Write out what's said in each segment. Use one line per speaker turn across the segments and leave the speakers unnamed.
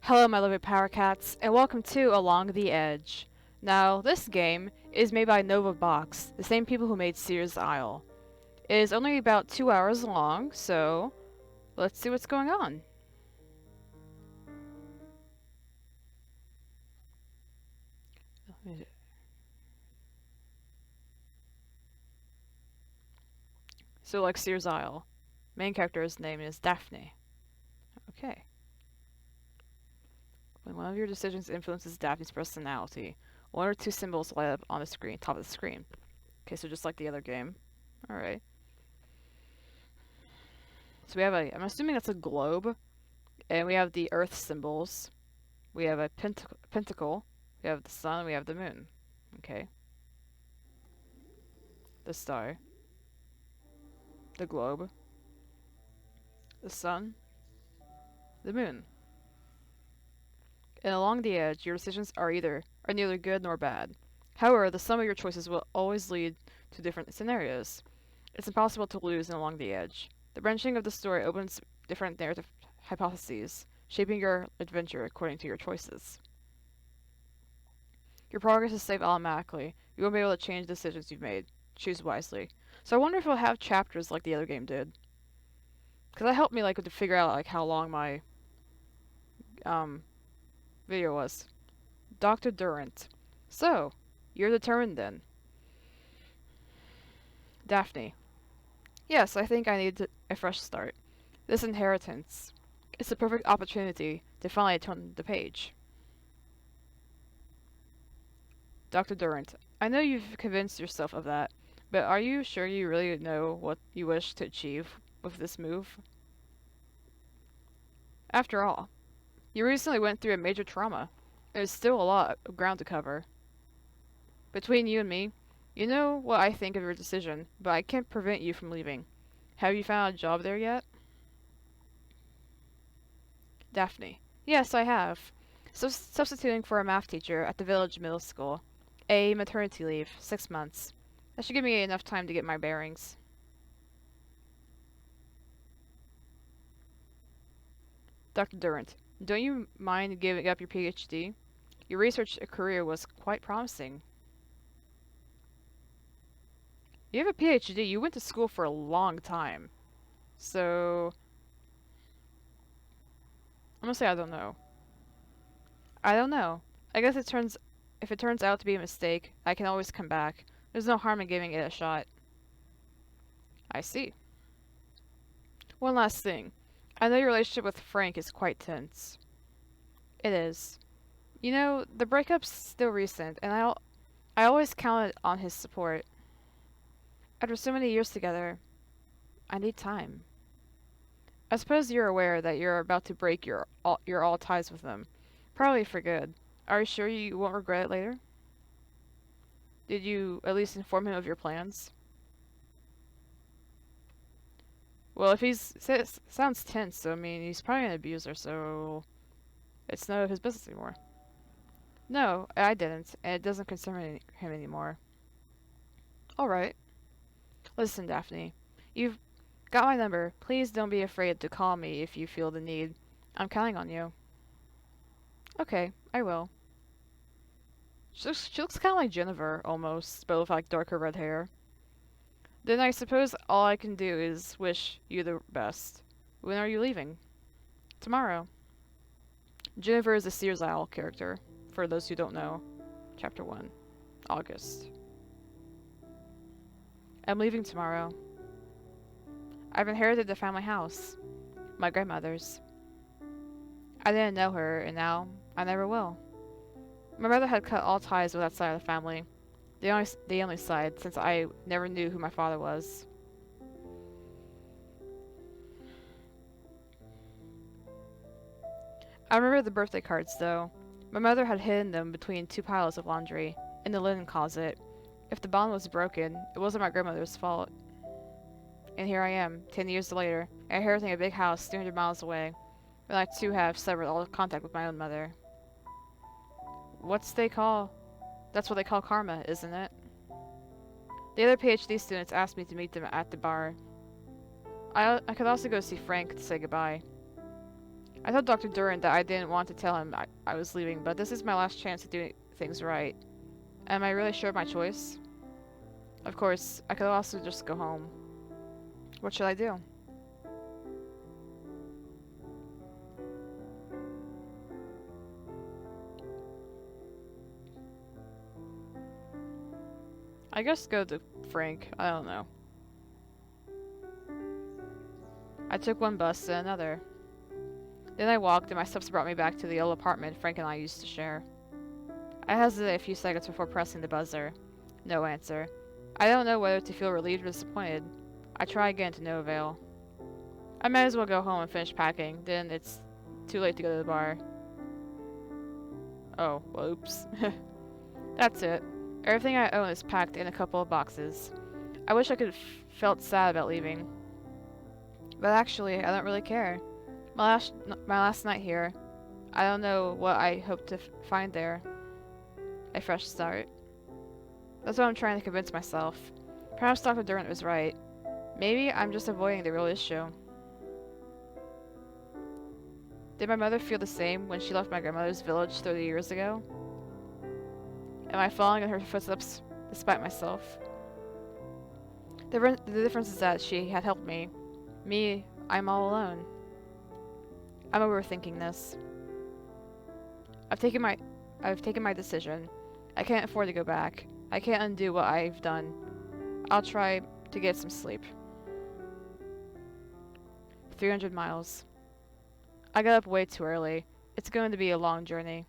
Hello, my lovely Powercats, and welcome to Along the Edge. Now, this game is made by Nova Box, the same people who made Sears Isle. It is only about 2 hours long, so let's see what's going on. So, like Sears Isle, main character's name is Daphne. Okay. When one of your decisions influences Daphne's personality, one or two symbols light up on the screen, top of the screen. Okay, so just like the other game. Alright. So we have I'm assuming that's a globe, and we have the Earth symbols. We have a pentacle. We have the sun. We have the moon. Okay. The star. The globe. The sun. The moon. And along the edge, your decisions are neither good nor bad. However, the sum of your choices will always lead to different scenarios. It's impossible to lose in along the edge. The branching of the story opens different narrative hypotheses, shaping your adventure according to your choices. Your progress is saved automatically. You won't be able to change the decisions you've made. Choose wisely. So I wonder if it'll have chapters like the other game did. Because that helped me to figure out how long my video was. Dr. Durant. So, you're determined then. Daphne. Yes, I think I need a fresh start. This inheritance. It's the perfect opportunity to finally turn the page. Dr. Durant. I know you've convinced yourself of that, but are you sure you really know what you wish to achieve with this move? After all, you recently went through a major trauma. There's still a lot of ground to cover. Between you and me, you know what I think of your decision, but I can't prevent you from leaving. Have you found a job there yet? Daphne. Yes, I have. So substituting for a math teacher at the village middle school. A maternity leave, 6 months. That should give me enough time to get my bearings. Dr. Durant, don't you mind giving up your PhD? Your research career was quite promising. You have a PhD. You went to school for a long time. So, I'm gonna say I don't know. I don't know. I guess if it turns out to be a mistake, I can always come back. There's no harm in giving it a shot. I see. One last thing. I know your relationship with Frank is quite tense. It is. You know, the breakup's still recent, and I always counted on his support. After so many years together, I need time. I suppose you're aware that you're about to break your all ties with them. Probably for good. Are you sure you won't regret it later? Did you at least inform him of your plans? Well, if sounds tense, so I mean, he's probably an abuser, so it's none of his business anymore. No, I didn't, and it doesn't concern him anymore. Alright. Listen, Daphne. You've got my number. Please don't be afraid to call me if you feel the need. I'm counting on you. Okay, I will. She looks kind of like Jennifer, almost, but with darker red hair. Then I suppose all I can do is wish you the best. When are you leaving? Tomorrow. Jennifer is a Sears Isle character, for those who don't know. Chapter 1. August. I'm leaving tomorrow. I've inherited the family house. My grandmother's. I didn't know her, and now I never will. My mother had cut all ties with that side of the family. The only side, since I never knew who my father was. I remember the birthday cards, though. My mother had hidden them between two piles of laundry, in the linen closet. If the bond was broken, it wasn't my grandmother's fault. And here I am, 10 years later, inheriting a big house 300 miles away, when I too have severed all contact with my own mother. That's what they call karma, isn't it? The other PhD students asked me to meet them at the bar. I could also go see Frank to say goodbye. I told Dr. Duran that I didn't want to tell him I was leaving, but this is my last chance to do things right. Am I really sure of my choice? Of course, I could also just go home. What should I do? I guess go to Frank. I don't know. I took one bus to another. Then I walked, and my steps brought me back to the old apartment Frank and I used to share. I hesitated a few seconds before pressing the buzzer. No answer. I don't know whether to feel relieved or disappointed. I try again to no avail. I might as well go home and finish packing, then it's too late to go to the bar. Oh, well, oops. That's it. Everything I own is packed in a couple of boxes. I wish I could felt sad about leaving. But actually, I don't really care. My last night here, I don't know what I hope to find there. A fresh start. That's what I'm trying to convince myself. Perhaps Dr. Durant was right. Maybe I'm just avoiding the real issue. Did my mother feel the same when she left my grandmother's village 30 years ago? Am I following in her footsteps despite myself? The difference is that she had helped me. Me, I'm all alone. I'm overthinking this. I've taken my decision. I can't afford to go back. I can't undo what I've done. I'll try to get some sleep. 300 miles. I got up way too early. It's going to be a long journey.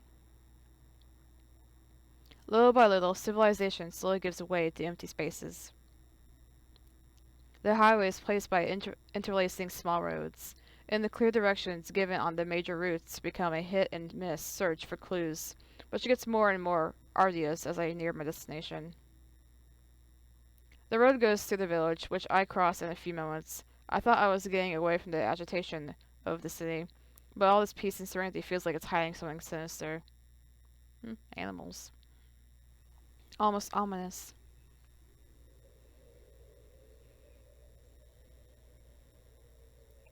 Little by little, civilization slowly gives way to empty spaces. The highway is placed by interlacing small roads, and the clear directions given on the major routes become a hit-and-miss search for clues, which gets more and more arduous as I near my destination. The road goes through the village, which I cross in a few moments. I thought I was getting away from the agitation of the city, but all this peace and serenity feels like it's hiding something sinister. Animals. Almost ominous.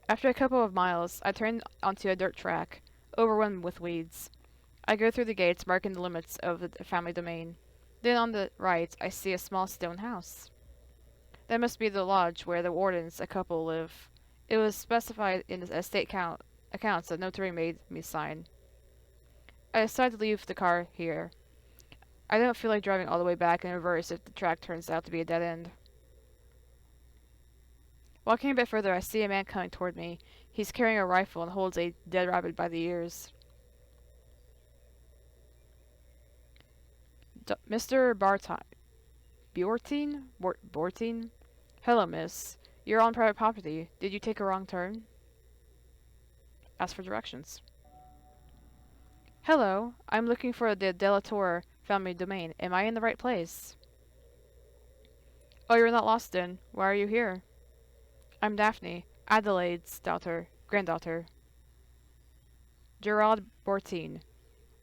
After a couple of miles, I turn onto a dirt track, overrun with weeds. I go through the gates marking the limits of the family domain. Then on the right, I see a small stone house. That must be the lodge where the wardens, a couple, live. It was specified in the estate accounts that notary made me sign. I decide to leave the car here. I don't feel like driving all the way back in reverse if the track turns out to be a dead end. Walking a bit further, I see a man coming toward me. He's carrying a rifle and holds a dead rabbit by the ears. Mr. Bortine? Hello, miss. You're on private property. Did you take a wrong turn? Ask for directions. Hello, I'm looking for the Delator family domain. Am I in the right place? Oh, you're not lost then. Why are you here? I'm Daphne, Adelaide's granddaughter. Gerald Bortine.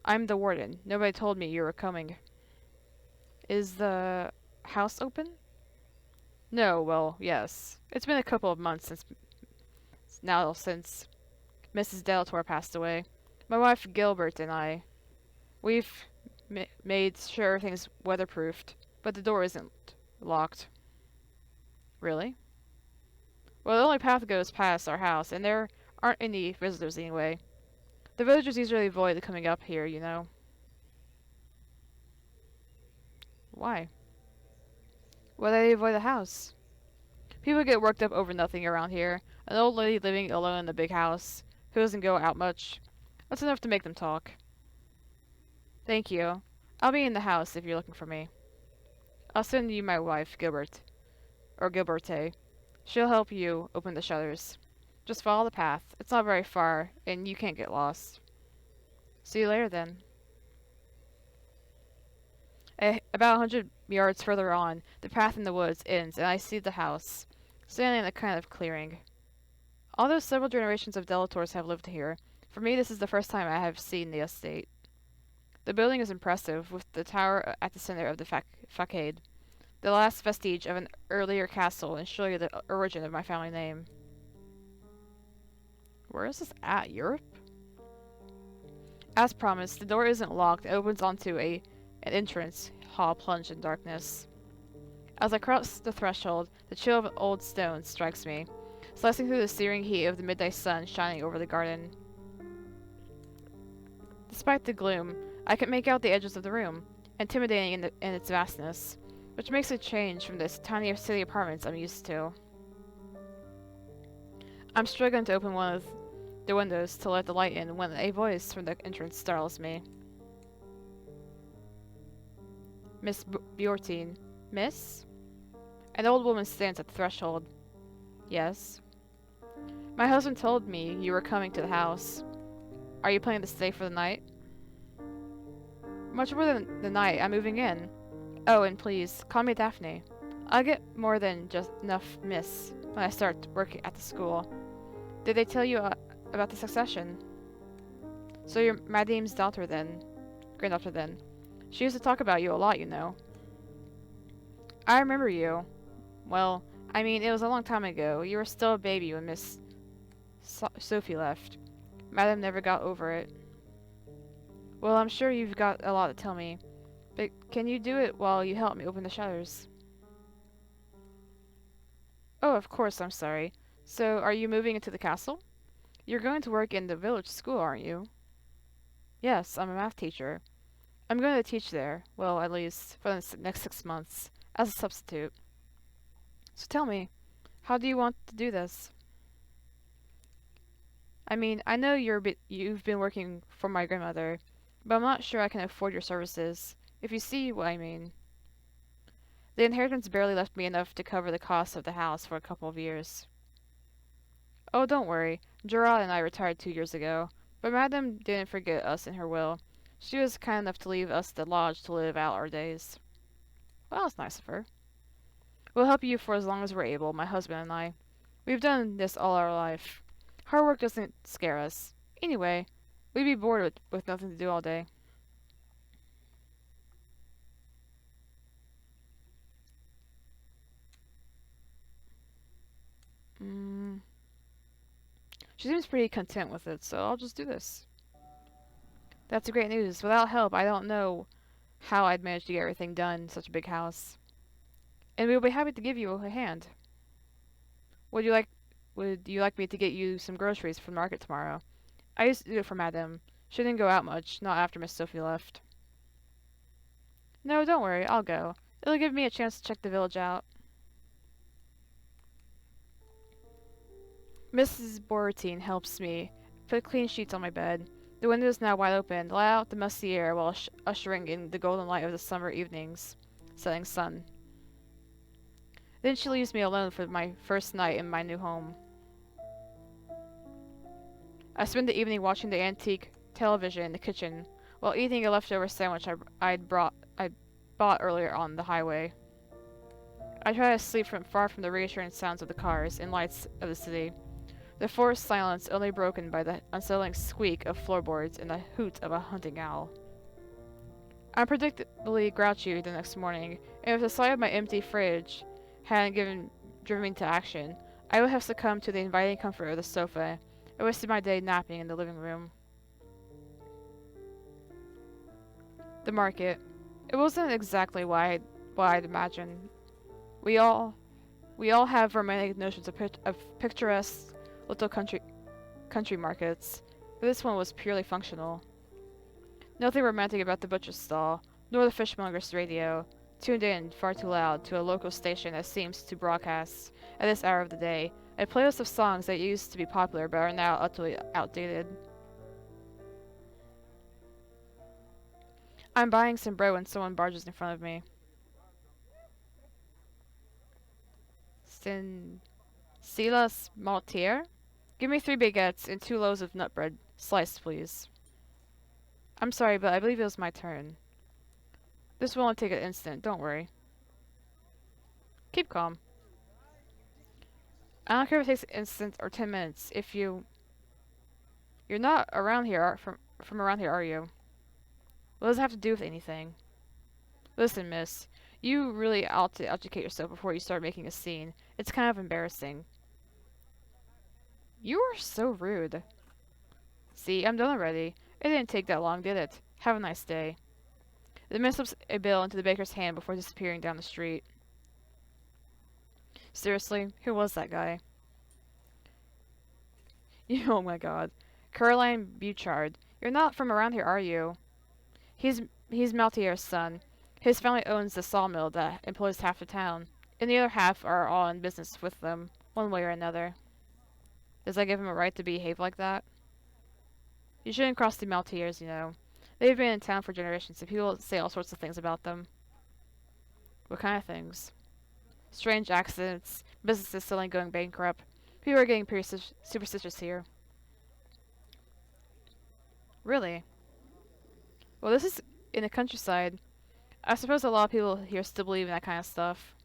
I'm the warden. Nobody told me you were coming. Is the house open? No, well, yes. It's been a couple of months since Mrs. Delator passed away. My wife Gilbert and I, we've made sure everything's weatherproofed, but the door isn't locked. Really? Well, the only path goes past our house, and there aren't any visitors anyway. The villagers usually avoid coming up here, you know. Why? Why do they avoid the house? People get worked up over nothing around here. An old lady living alone in the big house, who doesn't go out much. That's enough to make them talk. Thank you. I'll be in the house if you're looking for me. I'll send you my wife, Gilberte. She'll help you open the shutters. Just follow the path. It's not very far, and you can't get lost. See you later, then. About 100 yards further on, the path in the woods ends, and I see the house, standing in a kind of clearing. Although several generations of Delators have lived here, for me this is the first time I have seen the estate. The building is impressive, with the tower at the center of the facade, the last vestige of an earlier castle, and surely the origin of my family name. Where is this at? Europe? As promised, the door isn't locked. It opens onto an entrance hall plunged in darkness. As I cross the threshold, the chill of old stone strikes me, slicing through the searing heat of the midday sun shining over the garden. Despite the gloom, I can make out the edges of the room, intimidating in its vastness, which makes a change from this tiny city apartments I'm used to. I'm struggling to open one of the windows to let the light in when a voice from the entrance startles me. Miss Bjortine. Miss? An old woman stands at the threshold. Yes. My husband told me you were coming to the house. Are you planning to stay for the night? Much more than the night, I'm moving in. Oh, and please, call me Daphne. I'll get more than just enough miss when I start working at the school. Did they tell you about the succession? So you're Madame's daughter then? Granddaughter then. She used to talk about you a lot, you know. I remember you. Well, I mean, it was a long time ago. You were still a baby when Miss Sophie left. Madame never got over it. Well, I'm sure you've got a lot to tell me, but can you do it while you help me open the shutters? Oh, of course, I'm sorry. So, are you moving into the castle? You're going to work in the village school, aren't you? Yes, I'm a math teacher. I'm going to teach there, well, at least, for the next 6 months, as a substitute. So tell me, how do you want to do this? I mean, I know you've been working for my grandmother, but I'm not sure I can afford your services, if you see what I mean. The inheritance barely left me enough to cover the cost of the house for a couple of years. Oh, don't worry. Gerard and I retired 2 years ago, but Madame didn't forget us in her will. She was kind enough to leave us the lodge to live out our days. Well, that's nice of her. We'll help you for as long as we're able, my husband and I. We've done this all our life. Hard work doesn't scare us. Anyway, we'd be bored with nothing to do all day. Mm. She seems pretty content with it, so I'll just do this. That's great news. Without help, I don't know how I'd manage to get everything done in such a big house. And we'll be happy to give you a hand. Would you like would you like me to get you some groceries from the market tomorrow? I used to do it for Madame. She didn't go out much, not after Miss Sophie left. No, don't worry, I'll go. It'll give me a chance to check the village out. Mrs. Boratine helps me put clean sheets on my bed. The window is now wide open, let out the musty air while ushering in the golden light of the summer evening's setting sun. Then she leaves me alone for my first night in my new home. I spend the evening watching the antique television in the kitchen while eating a leftover sandwich I bought earlier on the highway. I try to sleep far from the reassuring sounds of the cars and lights of the city. The forced silence only broken by the unsettling squeak of floorboards and the hoot of a hunting owl. I'm predictably grouchy the next morning, and if the sight of my empty fridge hadn't driven me to action, I would have succumbed to the inviting comfort of the sofa and wasted my day napping in the living room. The market. It wasn't exactly what I'd imagined. We all have romantic notions of picturesque little country markets, but this one was purely functional. Nothing romantic about the butcher's stall, nor the fishmonger's radio, tuned in far too loud to a local station that seems to broadcast, at this hour of the day, a playlist of songs that used to be popular but are now utterly outdated. I'm buying some bread when someone barges in front of me. Silas Maltier? Give me 3 baguettes and 2 loaves of nut bread, sliced, please. I'm sorry, but I believe it was my turn. This will only take an instant, don't worry. Keep calm. I don't care if it takes an instant or 10 minutes. You're not around here, from around here, are you? What does it have to do with anything? Listen, miss, you really ought to educate yourself before you start making a scene. It's kind of embarrassing. You are so rude. See, I'm done already. It didn't take that long, did it? Have a nice day. The man slips a bill into the baker's hand before disappearing down the street. Seriously, who was that guy? Oh my god. Caroline Bouchard. You're not from around here, are you? He's he's Maltier's son. His family owns the sawmill that employs half the town, and the other half are all in business with them, one way or another. Does that give him a right to behave like that? You shouldn't cross the Maltiers, you know. They've been in town for generations, and people say all sorts of things about them. What kind of things? Strange accidents, businesses suddenly going bankrupt. People are getting pretty superstitious here. Really? Well, this is in the countryside. I suppose a lot of people here still believe in that kind of stuff.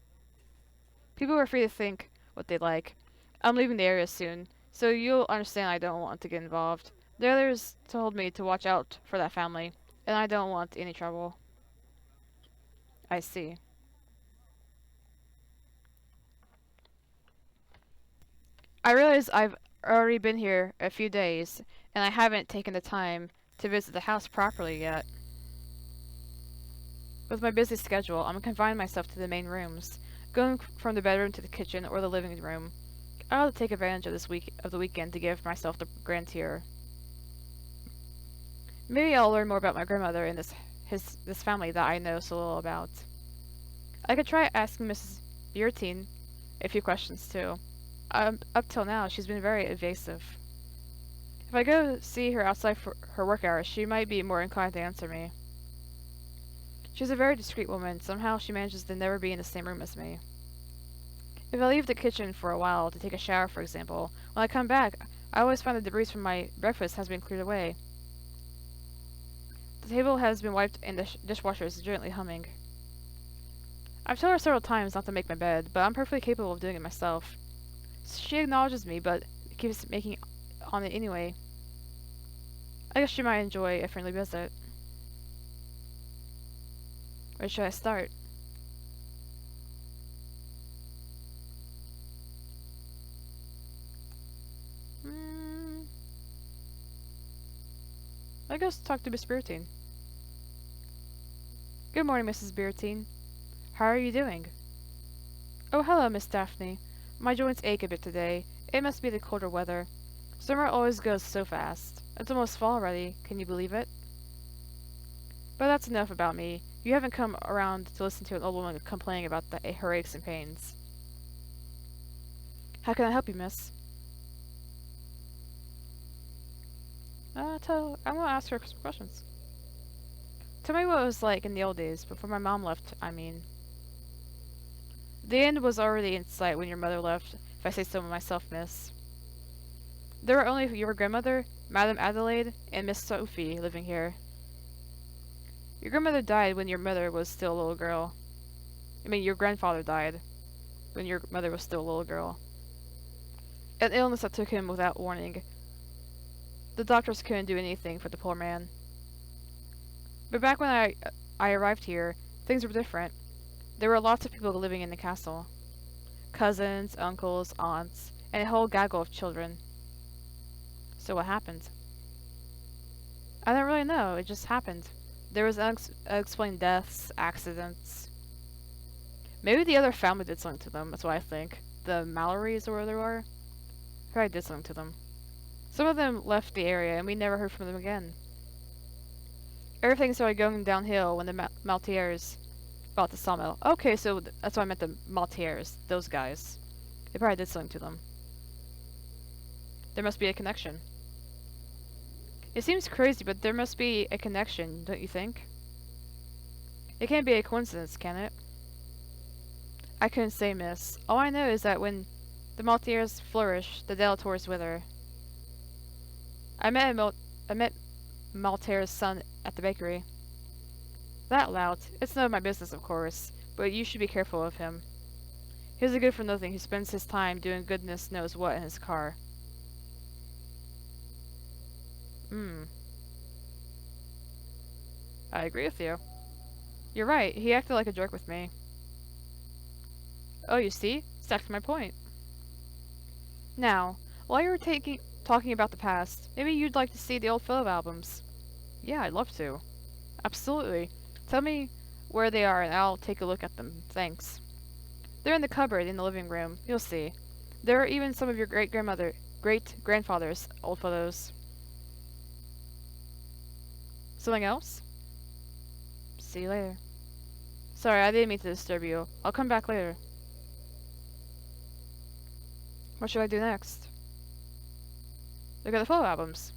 People are free to think what they like. I'm leaving the area soon, so you'll understand I don't want to get involved. The others told me to watch out for that family, and I don't want any trouble. I see. I realize I've already been here a few days, and I haven't taken the time to visit the house properly yet. With my busy schedule, I'm confining myself to the main rooms, going from the bedroom to the kitchen or the living room. I ought to take advantage of the weekend to give myself the grand tour. Maybe I'll learn more about my grandmother and this family that I know so little about. I could try asking Mrs. Biertine a few questions too. Up till now, she's been very evasive. If I go see her outside for her work hours, she might be more inclined to answer me. She's a very discreet woman. Somehow she manages to never be in the same room as me. If I leave the kitchen for a while to take a shower, for example, when I come back, I always find the debris from my breakfast has been cleared away. The table has been wiped and the dishwasher is gently humming. I've told her several times not to make my bed, but I'm perfectly capable of doing it myself. She acknowledges me, but keeps making on it anyway. I guess she might enjoy a friendly visit. Where should I start? I guess talk to Miss Bertine. Good morning, Mrs. Bertine. How are you doing? Oh, hello, Miss Daphne. My joints ache a bit today. It must be the colder weather. Summer always goes so fast. It's almost fall already. Can you believe it? But that's enough about me. You haven't come around to listen to an old woman complaining about her aches and pains. How can I help you, miss? I'm gonna ask her some questions. Tell me what it was like in the old days, before my mom left, I mean. The end was already in sight when your mother left, if I say so myself, miss. There were only your grandmother, Madame Adelaide, and Miss Sophie living here. Your grandmother died when your mother was still a little girl. I mean, your grandfather died when your mother was still a little girl. An illness that took him without warning. The doctors couldn't do anything for the poor man. But back when I arrived here, things were different. There were lots of people living in the castle. Cousins, uncles, aunts, and a whole gaggle of children. So what happened? I don't really know, it just happened. There was unexplained deaths, accidents. Maybe the other family did something to them, that's what I think. The Mallorys or where they were. Probably did something to them. Some of them left the area and we never heard from them again. Everything started going downhill when the Maltiers bought the sawmill. Okay, so that's why I meant the Maltiers, those guys. They probably did something to them. There must be a connection. It seems crazy, but there must be a connection, don't you think? It can't be a coincidence, can it? I couldn't say, miss. All I know is that when the Maltiers flourish, the Delators wither. I met Maltier's son at the bakery. That lout. It's none of my business, of course, but you should be careful of him. He's a good-for-nothing who spends his time doing goodness knows what in his car. I agree with you. You're right, he acted like a jerk with me. Oh, you see? Exactly my point. Now, while you were talking about the past, maybe you'd like to see the old photo albums. Yeah, I'd love to. Absolutely. Tell me where they are and I'll take a look at them. Thanks. They're in the cupboard in the living room. You'll see. There are even some of your great-grandfather's old photos. Something else? See you later. Sorry, I didn't mean to disturb you. I'll come back later. What should I do next? Look at the photo albums.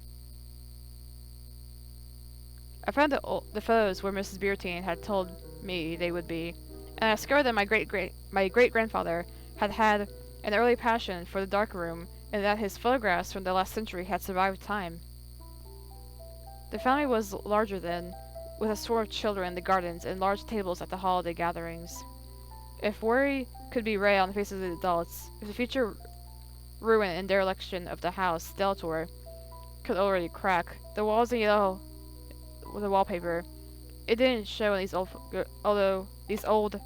I found the photos where Mrs. Beertine had told me they would be, and I discovered that my great grandfather had an early passion for the dark room, and that his photographs from the last century had survived time. The family was larger then, with a swarm of children in the gardens and large tables at the holiday gatherings. If worry could be read on the faces of the adults, if the future ruin and dereliction of the house Deltor could already crack, the walls in yellow with the wallpaper, it didn't show in these old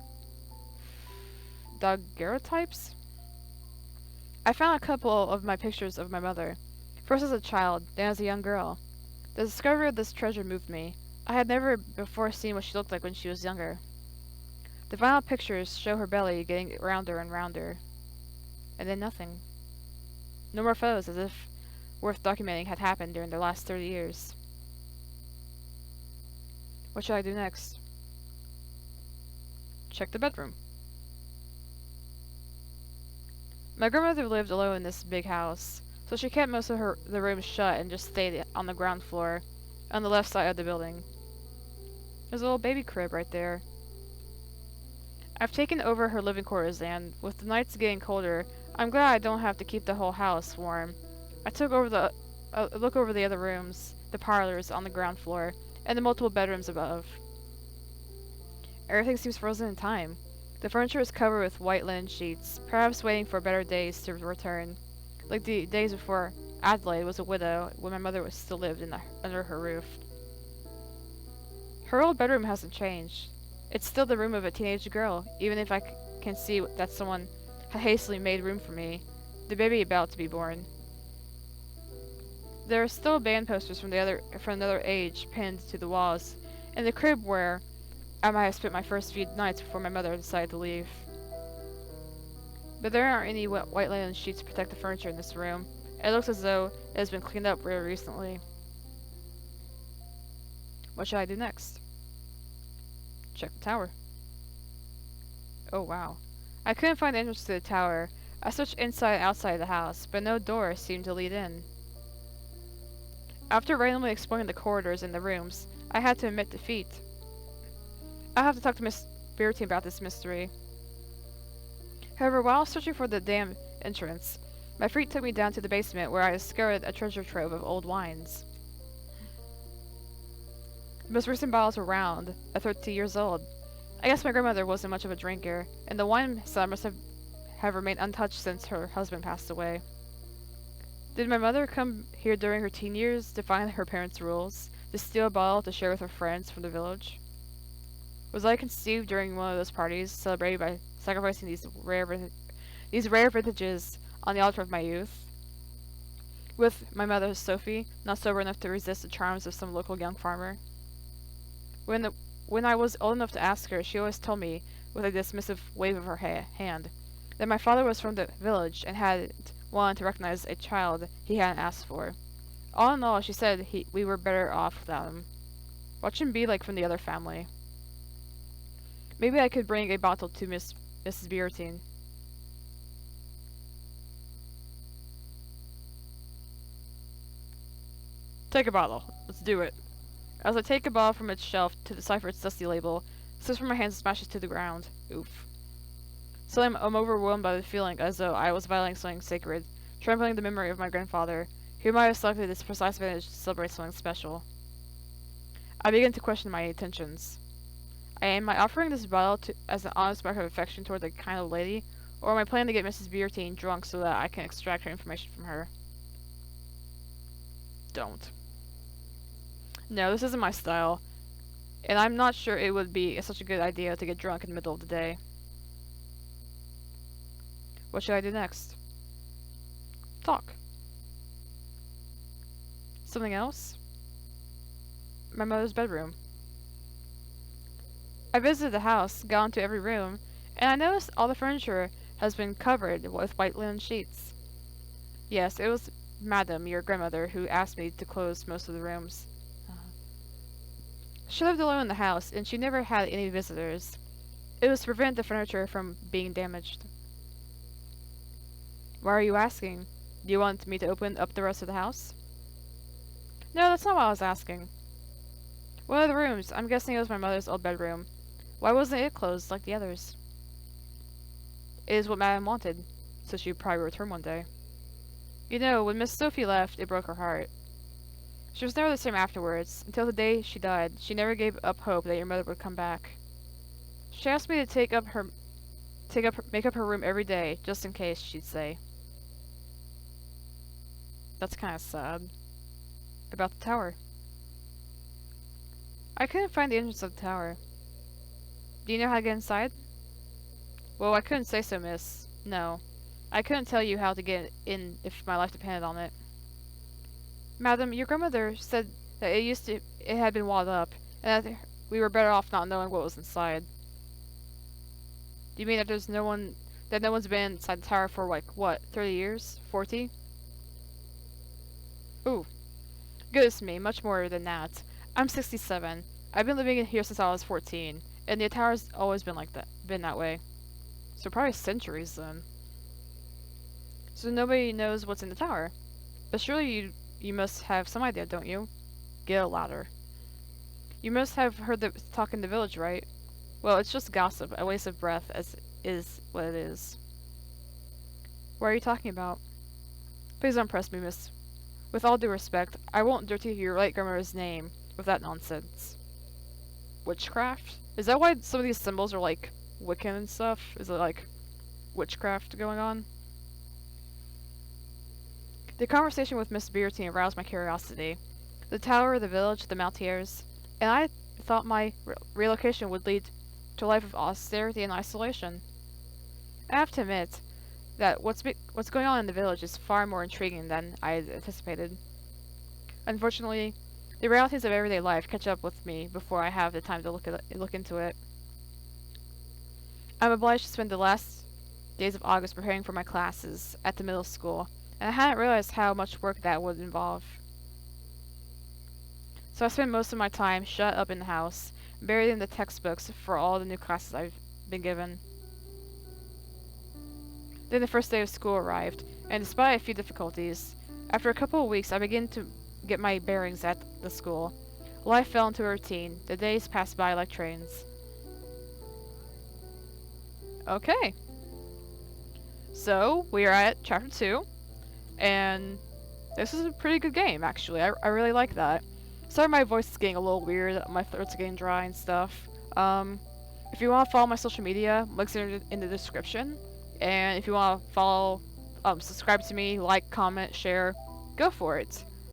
daguerreotypes. I found a couple of my pictures of my mother, first as a child, then as a young girl. The discovery of this treasure moved me. I had never before seen what she looked like when she was younger. The final pictures show her belly getting rounder and rounder. And then nothing. No more photos as if worth documenting had happened during the last 30 years. What should I do next? Check the bedroom. My grandmother lived alone in this big house, so she kept most of the rooms shut and just stayed on the ground floor, on the left side of the building. There's a little baby crib right there. I've taken over her living quarters and, with the nights getting colder, I'm glad I don't have to keep the whole house warm. I took over look over the other rooms, the parlors on the ground floor, and the multiple bedrooms above. Everything seems frozen in time. The furniture is covered with white linen sheets, perhaps waiting for better days to return, like the days before Adelaide was a widow when my mother still lived under her roof. Her old bedroom hasn't changed. It's still the room of a teenage girl, even if I can see that someone had hastily made room for me, the baby about to be born. There are still band posters from another age pinned to the walls, and the crib where I might have spent my first few nights before my mother decided to leave. But there aren't any white linen sheets to protect the furniture in this room. It looks as though it has been cleaned up very recently. What should I do next? Check the tower. Oh wow. I couldn't find the entrance to the tower. I searched inside and outside the house, but no door seemed to lead in. After randomly exploring the corridors and the rooms, I had to admit defeat. I'll have to talk to Miss Beertine about this mystery. However, while searching for the damn entrance, my feet took me down to the basement where I discovered a treasure trove of old wines. The most recent bottles were round, at 30 years old. I guess my grandmother wasn't much of a drinker, and the wine cellar must have remained untouched since her husband passed away. Did my mother come here during her teen years, defying her parents' rules, to steal a bottle to share with her friends from the village? Was I conceived during one of those parties, celebrated by sacrificing these rare vintages on the altar of my youth? With my mother, Sophie, not sober enough to resist the charms of some local young farmer? When I was old enough to ask her, she always told me, with a dismissive wave of her hand, that my father was from the village and hadn't wanted to recognize a child he hadn't asked for. All in all, she said we were better off without him. Watch him be like from the other family. Maybe I could bring a bottle to Mrs. Beertine. Take a bottle. Let's do it. As I take a bottle from its shelf to decipher its dusty label, it slips from my hands and smashes to the ground. Oof. Suddenly, I'm overwhelmed by the feeling as though I was violating something sacred, trampling the memory of my grandfather, who might have selected this precise vintage to celebrate something special. I begin to question my intentions. Am I offering this bottle as an honest mark of affection toward the kind old lady, or am I planning to get Mrs. Beertine drunk so that I can extract her information from her? Don't. No, this isn't my style, and I'm not sure it would be such a good idea to get drunk in the middle of the day. What should I do next? Talk. Something else? my mother's bedroom. I visited the house, got into every room, and I noticed all the furniture has been covered with white linen sheets. Yes, it was Madam, your grandmother, who asked me to close most of the rooms. She lived alone in the house, and she never had any visitors. It was to prevent the furniture from being damaged. Why are you asking? Do you want me to open up the rest of the house? No, that's not what I was asking. One of the rooms, I'm guessing it was my mother's old bedroom. Why wasn't it closed like the others? It is what Madame wanted, so she'd probably return one day. You know, when Miss Sophie left, it broke her heart. She was never the same afterwards. Until the day she died, she never gave up hope that your mother would come back. She asked me to make up her room every day, just in case, she'd say. That's kind of sad. About the tower. I couldn't find the entrance of the tower. Do you know how to get inside? Well, I couldn't say so, miss. No. I couldn't tell you how to get in if my life depended on it. Madam, your grandmother said that it had been walled up, and that we were better off not knowing what was inside. Do you mean that no one's been inside the tower for, like, what, 30 years? 40? Ooh. Goodness me, much more than that. I'm 67. I've been living in here since I was 14, and the tower's always been that way. So probably centuries, then. So nobody knows what's in the tower. But surely you must have some idea, don't you? Get a ladder. You must have heard the talk in the village, right? Well, it's just gossip, a waste of breath, as is what it is. What are you talking about? Please don't press me, miss. With all due respect, I won't dirty your late grandmother's name with that nonsense. Witchcraft? Is that why some of these symbols are like Wiccan and stuff? Is it like witchcraft going on? The conversation with Miss Beartine aroused my curiosity. The tower, the village, the Maltiers, and I thought my relocation would lead to a life of austerity and isolation. I have to admit that what's going on in the village is far more intriguing than I had anticipated. Unfortunately, the realities of everyday life catch up with me before I have the time to look into it. I'm obliged to spend the last days of August preparing for my classes at the middle school, and I hadn't realized how much work that would involve. So I spend most of my time shut up in the house, buried in the textbooks for all the new classes I've been given. Then the first day of school arrived, and despite a few difficulties, after a couple of weeks I began to get my bearings at the school. Life fell into a routine. The days passed by like trains. Okay. So, we are at Chapter 2, and this is a pretty good game, actually. I really like that. Sorry my voice is getting a little weird, my throat's getting dry and stuff. If you want to follow my social media, links are in the description. And if you want to follow, subscribe to me, like, comment, share, go for it.